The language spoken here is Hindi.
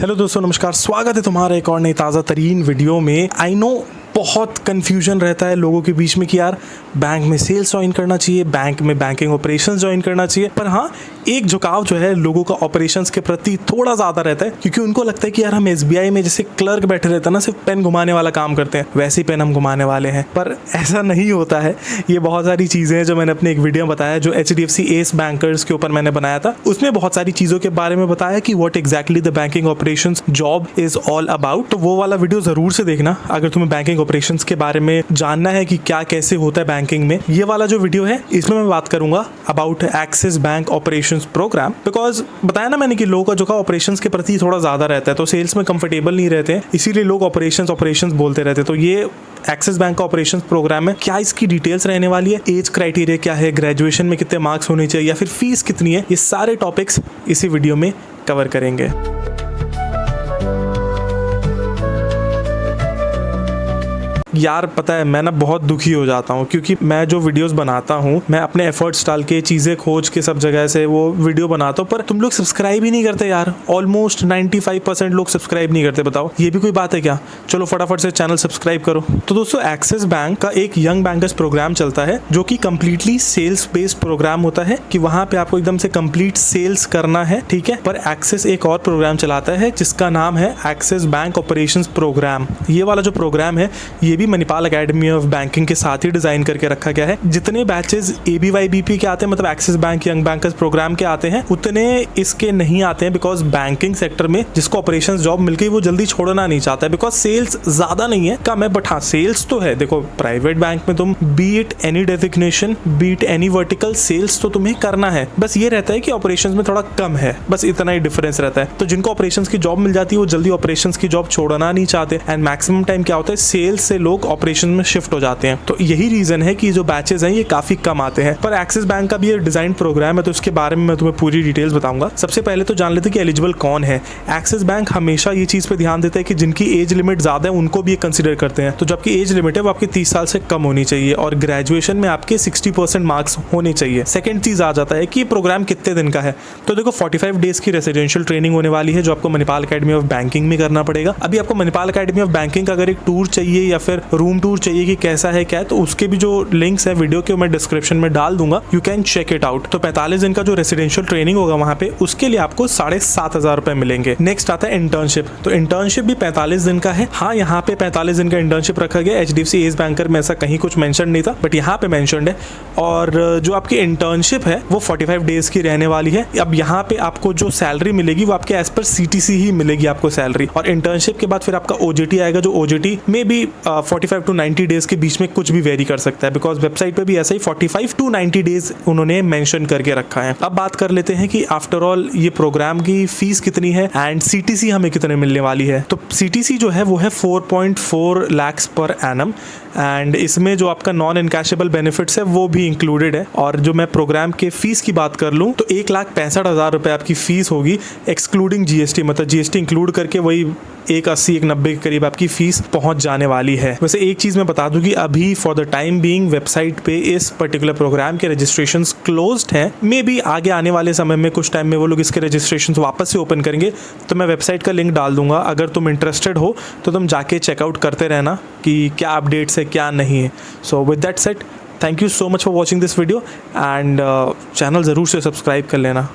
हेलो दोस्तों, नमस्कार। स्वागत है तुम्हारा एक और नई ताज़ा तरीन वीडियो में। आई नो बहुत कन्फ्यूजन रहता है लोगों के बीच में कि यार बैंक में सेल्स ज्वाइन करना चाहिए, बैंक में बैंकिंग ऑपरेशंस ज्वाइन करना चाहिए। पर हाँ, एक झुकाव जो है लोगों का ऑपरेशंस के प्रति थोड़ा ज़्यादा रहता है, क्योंकि उनको लगता है कि यार हम एसबीआई में जैसे क्लर्क बैठे रहते हैं ना, सिर्फ पेन घुमाने वाला काम करते हैं, वैसे ही पेन हम घुमाने वाले हैं। पर ऐसा नहीं होता है। ये बहुत सारी चीज़ें हैं जो मैंने अपने एक वीडियो में बताया, जो HDFC एस बैंकर्स के ऊपर मैंने बनाया था। उसमें बहुत सारी चीज़ों के बारे में बताया कि what exactly the banking operations job is all about. तो वो वाला वीडियो ज़रूर से देखना अगर तुम्हें बैंकिंग ऑपरेशंस के बारे में जानना है कि क्या कैसे होता है बैंकिंग में। ये वाला जो वीडियो है इसमें मैं बात करूंगा about Axis bank operations programme. Because बताया ना मैंने कि लोगों का जो का ऑपरेशंस के प्रति थोड़ा ज्यादा रहता है, तो सेल्स में कंफर्टेबल नहीं रहते हैं, इसीलिए लोग ऑपरेशंस बोलते रहते हैं। तो ये एक्सिस बैंक का ऑपरेशंस प्रोग्राम है। क्या इसकी डिटेल्स रहने वाली है, एज क्राइटेरिया क्या है, ग्रेजुएशन में कितने मार्क्स होने चाहिए, या फिर फीस कितनी है, ये सारे टॉपिक्स इसी वीडियो में कवर करेंगे। यार पता है, मैं ना बहुत दुखी हो जाता हूँ, क्योंकि मैं जो वीडियोस बनाता हूँ, मैं अपने एफर्ट्स डाल के चीज़ें खोज के सब जगह से वो वीडियो बनाता हूँ, पर तुम लोग सब्सक्राइब ही नहीं करते यार। ऑलमोस्ट 95% लोग सब्सक्राइब नहीं करते। बताओ ये भी कोई बात है क्या? चलो फटाफट से चैनल सब्सक्राइब करो। तो दोस्तों, एक्सिस बैंक का एक यंग बैंकर्स प्रोग्राम चलता है, जो कि कम्प्लीटली सेल्स बेस्ड प्रोग्राम होता है, कि वहाँ पे आपको एकदम से कंप्लीट सेल्स करना है, ठीक है। पर एक्सिस एक और प्रोग्राम चलाता है जिसका नाम है एक्सिस बैंक ऑपरेशंस प्रोग्राम। ये वाला जो प्रोग्राम है ये भी मणिपाल एकेडमी ऑफ बैंकिंग के साथ ही डिजाइन करके रखा गया है। जितने बैचेस ABYBP के आते हैं, मतलब Axis bank young bankers programme के आते हैं, उतने इसके नहीं आते हैं। बिकॉज बैंकिंग सेक्टर में जिसको ऑपरेशंस जॉब मिल गई वो जल्दी छोड़ना नहीं चाहता है, बिकॉज सेल्स ज्यादा नहीं है, कम है। बट हाँ, सेल्स तो है। देखो प्राइवेट बैंक में तुम be it any designation, be it any vertical, sales तो तुम्हें करना है। बस ये रहता है कि ऑपरेशंस में थोड़ा कम है, बस इतना ही डिफरेंस रहता है। तो जिनको ऑपरेशंस की जॉब मिल जाती है वो जल्दी ऑपरेशंस की जॉब छोड़ना नहीं चाहते। एंड मैक्सिमम टाइम क्या होता है, सेल्स से लोग ऑपरेशन में शिफ्ट हो जाते हैं। तो यही रीजन है कि जो बैचेस हैं ये काफी कम आते हैं। पर एक्सिस बैंक का भी ये डिजाइन प्रोग्राम है, तो इसके बारे में मैं तुम्हें पूरी डिटेल्स बताऊंगा। सबसे पहले तो जान लेते हैं कि एलिजिबल कौन है। एक्सिस बैंक हमेशा ये चीज पे ध्यान देता है कि जिनकी एज लिमिट ज्यादा है उनको भी ये कंसिडर करते हैं। तो जो आपकी एज लिमिट है वो आपकी 30 साल से कम होनी चाहिए, और ग्रेजुएशन में आपके 60% मार्क्स होने चाहिए। सेकंड चीज आ जाता है कि प्रोग्राम कितने दिन का है। तो देखो 45 डेज की रेसिडेंशियल ट्रेनिंग होने वाली है, जो आपको मणिपाल एकेडमी ऑफ बैंकिंग में करना पड़ेगा। अभी आपको मणिपाल एकेडमी ऑफ बैंकिंग का अगर एक टूर चाहिए या फिर रूम टूर चाहिए कि कैसा है क्या है, तो उसके भी जो लिंक्स है वीडियो के मैं डिस्क्रिप्शन में डाल दूंगा, you can check it out. तो 45 दिन का जो रेसिडेंशियल ट्रेनिंग होगा वहां पे, उसके लिए आपको 7,500 रुपए मिलेंगे। नेक्स्ट आता है इंटर्नशिप। तो इंटर्नशिप भी 45 दिन का है। हाँ, यहाँ पे 45 दिन का इंटर्नशिप रखा गया। HDFC एस बैंकर में ऐसा कहीं कुछ मेंशन नहीं था, बट यहाँ पे मेंशन्ड है। और जो आपकी इंटर्नशिप है वो 45 डेज की रहने वाली है। अब यहाँ पे आपको जो सैलरी मिलेगी वो आपके एज पर CTC ही मिलेगी आपको सैलरी। और इंटर्नशिप के बाद फिर आपका OJT आएगा, जो OJT में भी 45 to 90 डेज के बीच में कुछ भी वेरी कर सकता है, बिकॉज वेबसाइट पे भी ऐसा ही 45 to 90 डेज उन्होंने मेंशन करके रखा है। अब बात कर लेते हैं कि आफ्टर ऑल ये प्रोग्राम की फीस कितनी है एंड CTC हमें कितने मिलने वाली है। तो CTC जो है वो है 4.4 lakhs पर एनम, एंड इसमें जो आपका नॉन इनकैशेबल बेनिफिट्स है वो भी इंक्लूडेड है। और जो मैं प्रोग्राम के फीस की बात कर लूँ तो 1,65,000 रुपए आपकी फीस होगी, एक्सक्लूडिंग GST, मतलब GST इंक्लूड करके वही 1,80-1,90 के करीब आपकी फीस पहुंच जाने वाली है। वैसे एक चीज मैं बता दूं कि अभी for the time being website पे इस पर्टिकुलर प्रोग्राम के रजिस्ट्रेशंस क्लोज्ड हैं। मे बी आगे आने वाले समय में कुछ टाइम में वो लोग इसके रजिस्ट्रेशंस वापस से ओपन करेंगे, तो मैं वेबसाइट का लिंक डाल दूंगा। अगर तुम इंटरेस्टेड हो तो तुम जाके चेकआउट करते रहना कि क्या अपडेट्स है क्या नहीं है। So with that said, thank you so much for watching this video, and channel ज़रूर से सब्सक्राइब कर लेना।